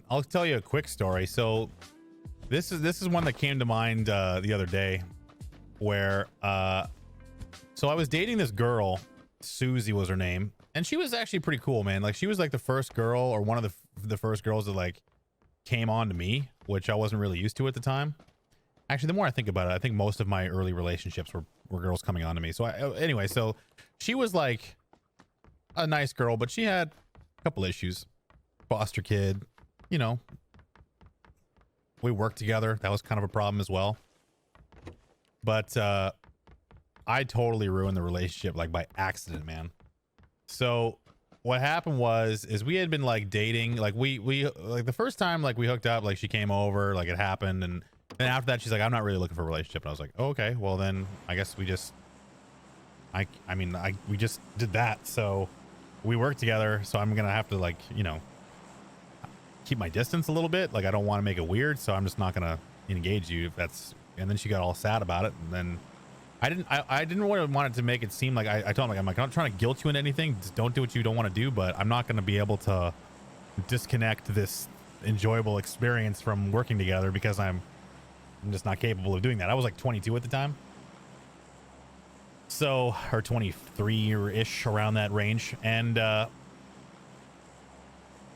I'll tell you a quick story. So this is one that came to mind the other day, where so I was dating this girl, Suzy was her name, and she was actually pretty cool, man. Like, she was like the first girl, or one of the first girls that like came on to me, which I wasn't really used to at the time. Actually, the more I think about it, I think most of my early relationships were girls coming on to me. So anyway, so she was like a nice girl, but she had a couple issues. Foster kid, you know, we worked together. That was kind of a problem as well. But I totally ruined the relationship, like by accident, man. So what happened is we had been like dating, like we like the first time like we hooked up, like she came over, like it happened, and then after that she's like, I'm not really looking for a relationship. And I was like, oh, okay, well then I guess we just we just did that. So we worked together, so I'm gonna have to, like, you know, keep my distance a little bit. Like, I don't want to make it weird, so I'm just not gonna engage you if that's. And then she got all sad about it, and then I didn't want it to make it seem like I told him, like, I'm not trying to guilt you into anything. Just don't do what you don't want to do, but I'm not going to be able to disconnect this enjoyable experience from working together because I'm just not capable of doing that. I was like 22 at the time. So, or 23-ish, around that range. And, but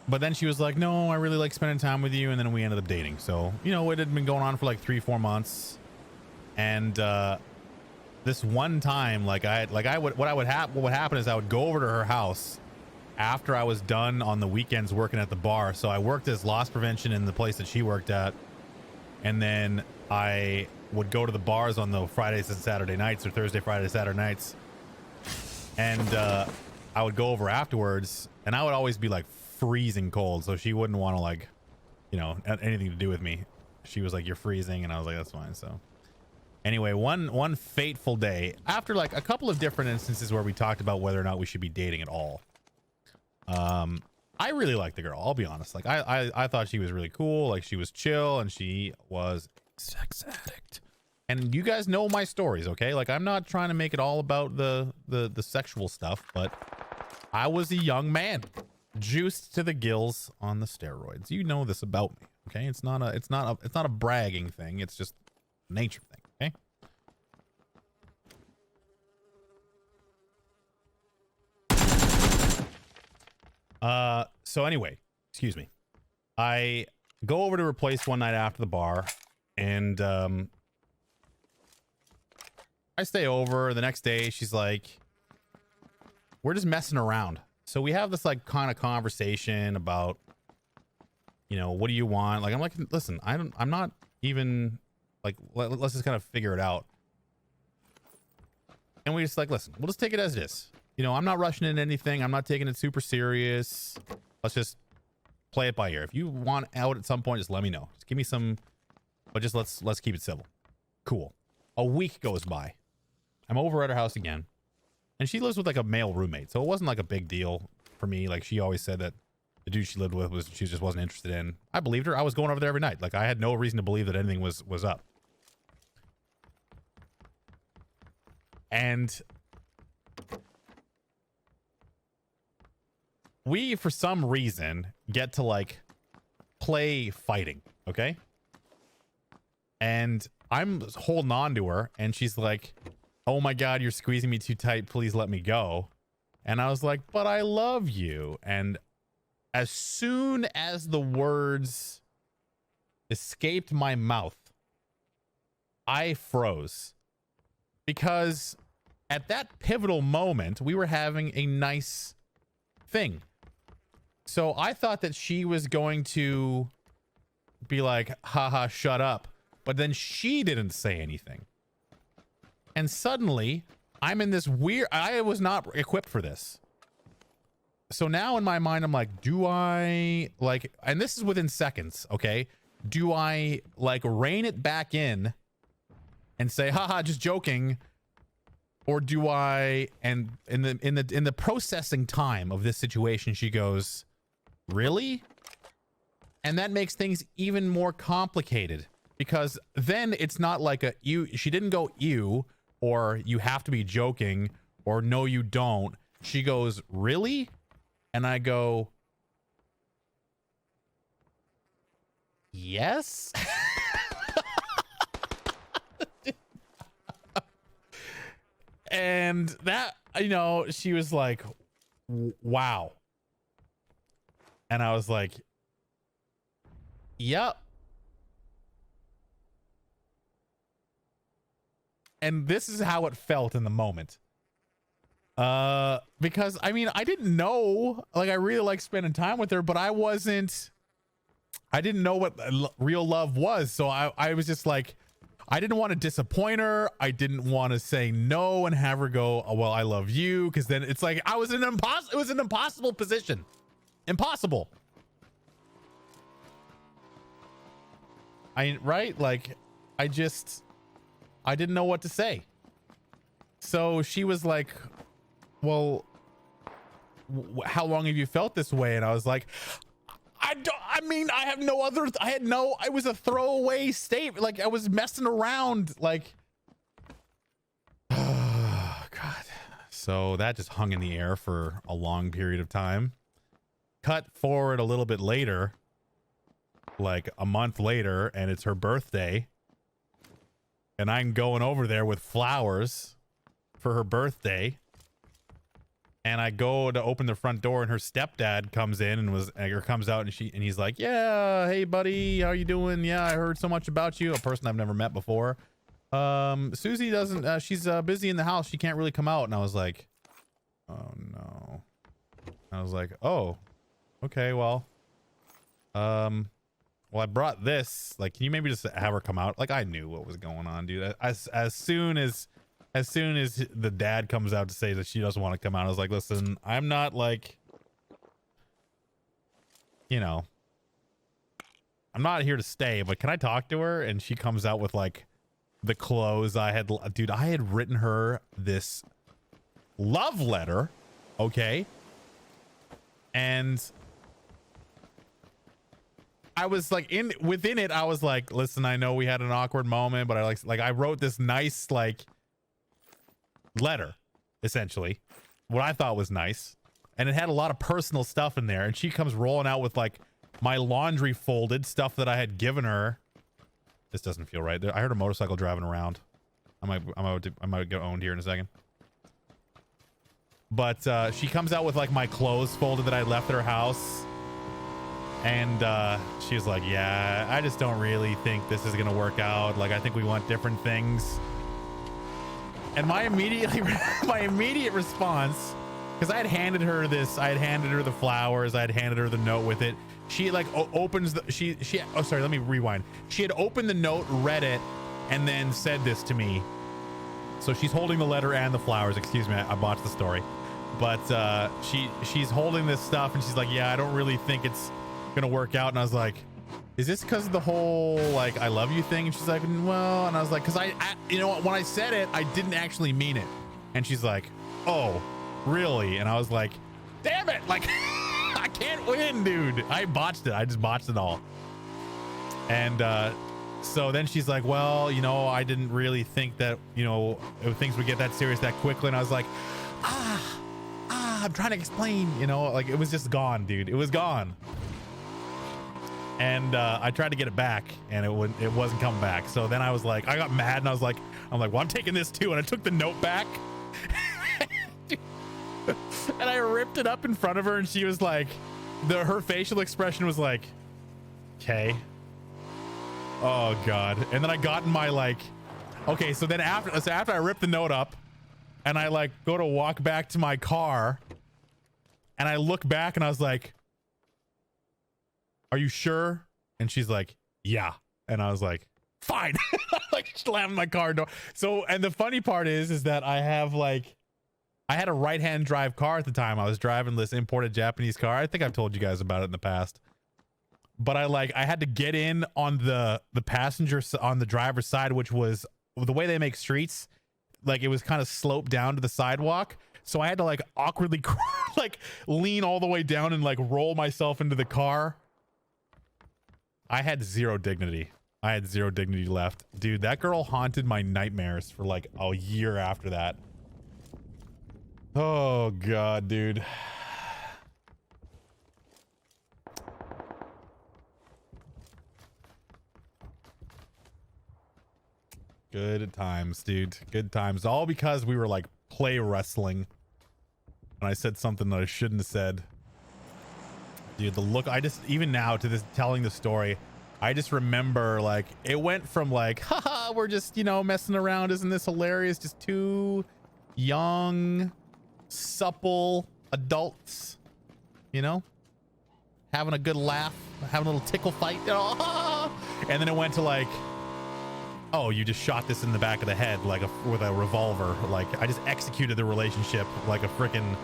then she was like, no, I really like spending time with you. And then we ended up dating. So, you know, it had been going on for like 3-4 months. And, this one time, what would happen is I would go over to her house after I was done on the weekends working at the bar. So I worked as loss prevention in the place that she worked at, and then I would go to the bars on the Fridays and Saturday nights, or Thursday, Friday, Saturday nights, and I would go over afterwards, and I would always be like freezing cold, so she wouldn't want to, like, you know, anything to do with me. She was like, you're freezing, and I was like, that's fine. So anyway, one fateful day, after like a couple of different instances where we talked about whether or not we should be dating at all, I really liked the girl. I'll be honest. Like, I thought she was really cool. Like, she was chill, and she was a sex addict. And you guys know my stories, okay? Like, I'm not trying to make it all about the sexual stuff, but I was a young man, juiced to the gills on the steroids. You know this about me, okay? It's not a bragging thing. It's just a nature thing. So anyway, excuse me. I go over to her place one night after the bar, and I stay over. The next day, she's like, we're just messing around. So we have this like kind of conversation about, you know, what do you want? Like, I'm like, listen, I'm not even like, let's just kind of figure it out. And we just like, listen, we'll just take it as it is. You know, I'm not rushing into anything. I'm not taking it super serious. Let's just play it by ear. If you want out at some point, just let me know. Just give me some, but just let's keep it civil. Cool. A week goes by. I'm over at her house again, and she lives with like a male roommate, so it wasn't like a big deal for me. Like, she always said that the dude she lived with she just wasn't interested in. I believed her. I was going over there every night. Like, I had no reason to believe that anything was up. And we, for some reason, get to like play fighting, okay? And I'm holding on to her, and she's like, oh my God, you're squeezing me too tight. Please let me go. And I was like, but I love you. And as soon as the words escaped my mouth, I froze. Because at that pivotal moment, we were having a nice thing. So I thought that she was going to be like, haha, shut up. But then she didn't say anything. And suddenly, I'm in this weird... I was not equipped for this. So now in my mind, I'm like, do I... like... and this is within seconds, okay? Do I, like, rein it back in and say, haha, just joking? Or do I... and in the processing time of this situation, she goes, really? And that makes things even more complicated. Because then it's not like a... she didn't go, ew, or you have to be joking, or no, you don't. She goes, really? And I go, yes. And that, you know, she was like, wow. And I was like, yep. And this is how it felt in the moment. Because I mean, I didn't know, like, I really like spending time with her, but I didn't know what real love was. So I was just like, I didn't want to disappoint her. I didn't want to say no and have her go, oh, well, I love you. Cause then it's like, it was an impossible position. Impossible. Right? Like, I didn't know what to say. So she was like, well, how long have you felt this way? And I was like, I was a throwaway statement. Like, I was messing around. Like, oh, God. So that just hung in the air for a long period of time. Cut forward a little bit later, like a month later, and it's her birthday. And I'm going over there with flowers for her birthday. And I go to open the front door, and her stepdad comes in and comes out, and he's like, yeah, hey buddy, how you doing? Yeah, I heard so much about you. A person I've never met before. Suzy doesn't, she's busy in the house. She can't really come out. And I was like, oh no. I was like, oh, okay, well, I brought this. Like, can you maybe just have her come out? Like, I knew what was going on, dude. As soon as the dad comes out to say that she doesn't want to come out, I was like, listen, I'm not like, you know, I'm not here to stay, but can I talk to her? And she comes out with like the clothes I had written her this love letter. Okay. And I was like, within it, I was like, listen, I know we had an awkward moment, but I wrote this nice, like, letter, essentially, what I thought was nice, and it had a lot of personal stuff in there. And she comes rolling out with like my laundry folded stuff that I had given her. This doesn't feel right. I heard a motorcycle driving around. I might get owned here in a second. But she comes out with like my clothes folded that I left at her house, and she was like, yeah, I just don't really think this is gonna work out. Like, I think we want different things. And my immediate response, because I had handed her the flowers, I had handed her the note with it. She like opens the, oh, sorry, let me rewind. She had opened the note, read it, and then said this to me. So she's holding the letter and the flowers. Excuse me, I botched the story. But she's holding this stuff, and she's like, yeah, I don't really think it's gonna work out. And I was like, is this because of the whole like I love you thing? And she's like, well, and I was like, because I you know what, when I said it, I didn't actually mean it. And she's like, oh, really? And I was like, damn it, like I can't win, dude. I botched it. I just botched it all. And so then she's like, well, you know, I didn't really think that, you know, things would get that serious that quickly. And I was like, I'm trying to explain, you know, like it was just gone, dude. It was gone. And I tried to get it back, and it wasn't coming back. So then I was like, I got mad, and I'm like, well, I'm taking this too. And I took the note back, and I ripped it up in front of her, and she was like, her facial expression was like, okay, oh god. And then I got in my like, okay. So then after I ripped the note up, and I like go to walk back to my car, and I look back, and I was like, are you sure? And she's like, yeah. And I was like, fine. Like, slammed my car door. So, and the funny part is that I had a right-hand drive car at the time. I was driving this imported Japanese car. I think I've told you guys about it in the past. But I had to get in on the passenger, on the driver's side, which was the way they make streets. Like, it was kind of sloped down to the sidewalk. So I had to like awkwardly like lean all the way down and like roll myself into the car. I had zero dignity. I had zero dignity left. Dude, that girl haunted my nightmares for like a year after that. Oh god, dude. Good times, dude. Good times. All because we were like play wrestling. And I said something that I shouldn't have said. Dude, the look, I just, even now to this, telling the story, I just remember like, it went from like, haha, we're just, you know, messing around. Isn't this hilarious? Just two young, supple adults, you know, having a good laugh, having a little tickle fight. And then it went to like, oh, you just shot this in the back of the head like with a revolver. Like I just executed the relationship like a freaking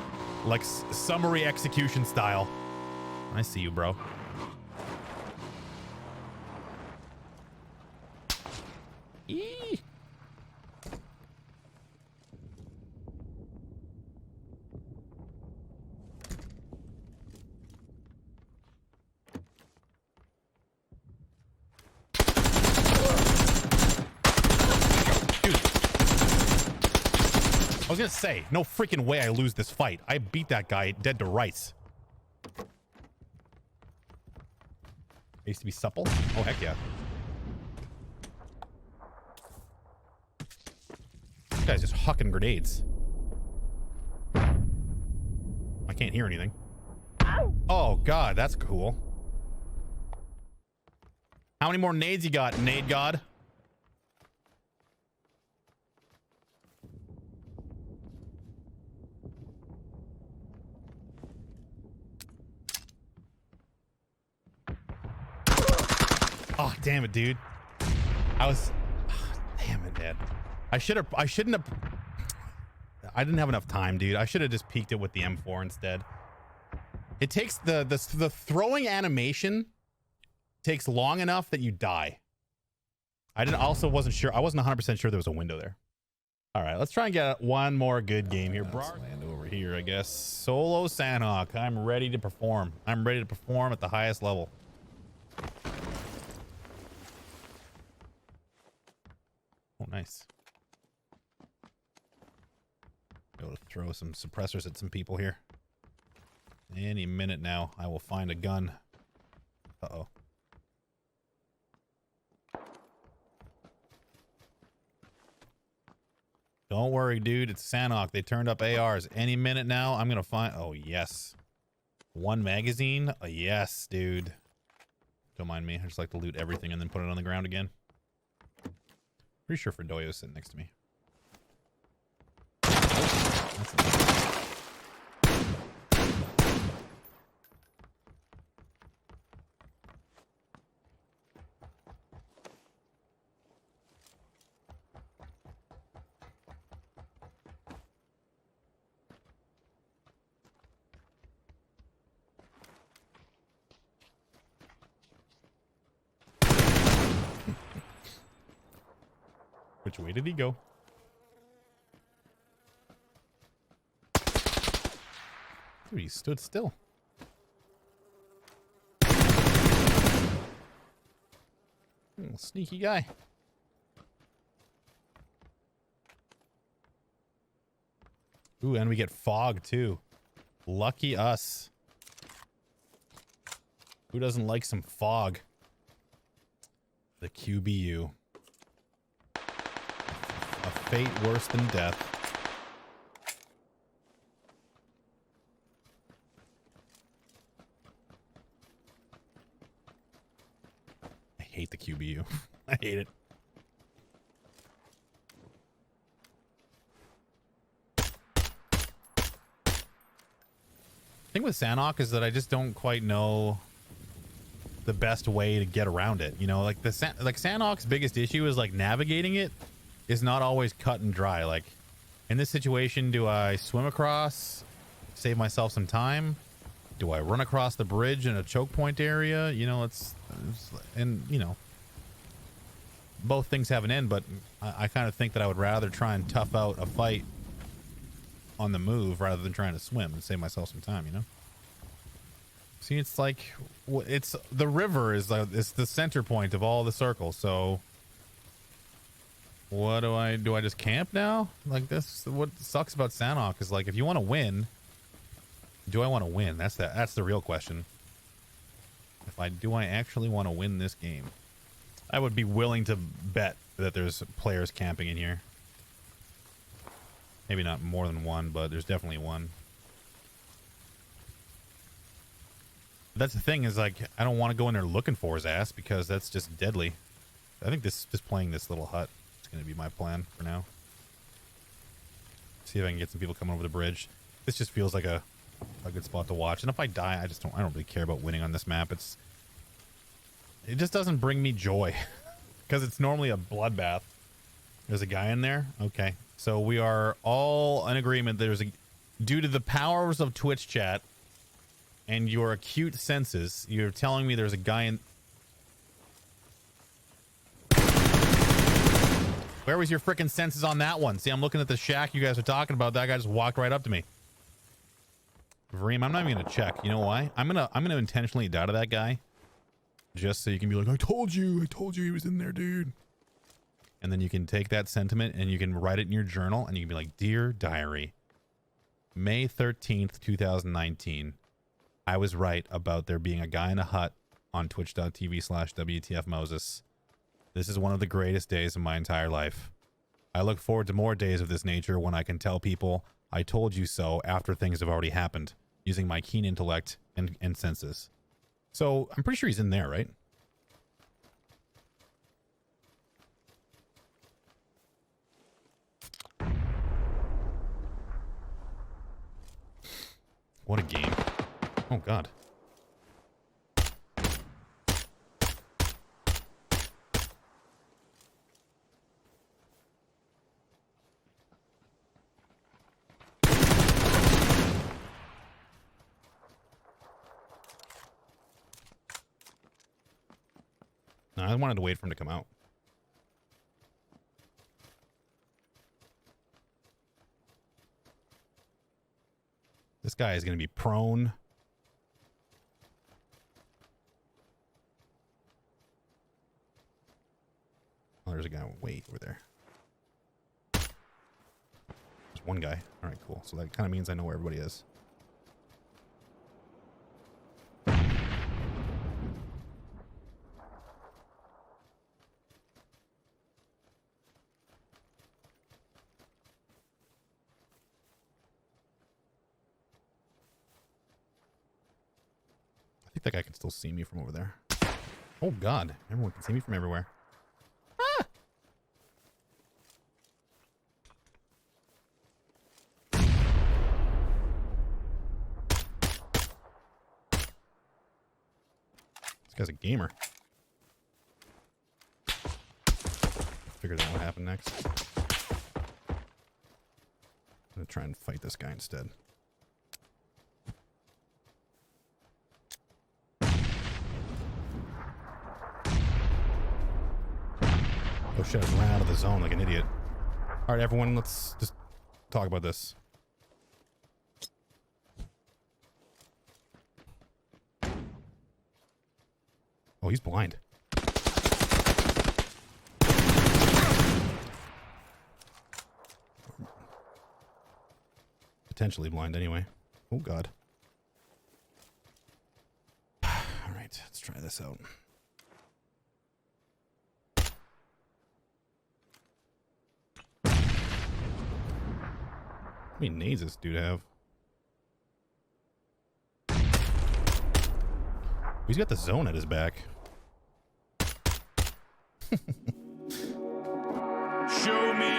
like summary execution style. I see you, bro. Eee. I was gonna say, no freaking way I lose this fight. I beat that guy dead to rights. I used to be supple. Oh, heck yeah. This guy's just hucking grenades. I can't hear anything. Oh, God, that's cool. How many more nades you got, Nade God? Oh, damn it, dude. Damn it, man. I shouldn't have. I didn't have enough time, dude. I should have just peeked it with the M4 instead. It takes the throwing animation takes long enough that you die. I wasn't sure. I wasn't 100% sure there was a window there. All right, let's try and get one more good game here. Land over here, I guess. Solo Sanhok. I'm ready to perform. I'm ready to perform at the highest level. Oh, nice. Be able to throw some suppressors at some people here. Any minute now, I will find a gun. Uh-oh. Don't worry, dude. It's Sanhok. They turned up ARs. Any minute now, I'm going to find... Oh, yes. One magazine? Yes, dude. Don't mind me. I just like to loot everything and then put it on the ground again. Pretty sure Fredoyo's sitting next to me. That's nice. Which way did he go? Dude, he stood still. Sneaky guy. Ooh, and we get fog too. Lucky us. Who doesn't like some fog? The QBU. A fate worse than death. I hate the QBU. I hate it. The thing with Sanhok is that I just don't quite know the best way to get around it. You know, like Sanhok's biggest issue is like navigating it is not always cut and dry. Like in this situation, do I swim across, save myself some time? Do I run across the bridge in a choke point area? You know, and you know, both things have an end, but I kind of think that I would rather try and tough out a fight on the move rather than trying to swim and save myself some time, you know? See, it's like, it's the river is the center point of all the circles. So what do I just camp now? Like this, what sucks about Sanhok is like, if you want to win, do I want to win? That's the real question. Do I actually want to win this game? I would be willing to bet that there's players camping in here. Maybe not more than one, but there's definitely one. That's the thing, is like, I don't want to go in there looking for his ass because that's just deadly. I think just playing this little hut is going to be my plan for now. See if I can get some people coming over the bridge. This just feels like a good spot to watch. And if I die, I don't really care about winning on this map. It just doesn't bring me joy because it's normally a bloodbath. There's a guy in there. Okay. So we are all in agreement. Due to the powers of Twitch chat and your acute senses, you're telling me there's a guy in. Where was your freaking senses on that one? See, I'm looking at the shack you guys are talking about. That guy just walked right up to me. Vreem, I'm not even gonna check. You know why? I'm gonna intentionally die to that guy, just so you can be like, I told you he was in there, dude. And then you can take that sentiment and you can write it in your journal, and you can be like, Dear Diary, May 13th, 2019. I was right about there being a guy in a hut on twitch.tv/WTFmoses. This is one of the greatest days of my entire life. I look forward to more days of this nature when I can tell people I told you so after things have already happened, using my keen intellect and senses. So I'm pretty sure he's in there, right? What a game. Oh, God. No, I wanted to wait for him to come out. This guy is going to be prone. Oh, there's a guy way over there. There's one guy. All right, cool. So that kind of means I know where everybody is. I think that guy can still see me from over there. Oh, God. Everyone can see me from everywhere. Ah! This guy's a gamer. Figured out what happened next. I'm going to try and fight this guy instead. Oh shit, I ran out of the zone like an idiot. Alright, everyone, let's just talk about this. Oh, he's blind. Potentially blind anyway. Oh, God. Alright, let's try this out. How many nades does this dude have? He's got the zone at his back. Show me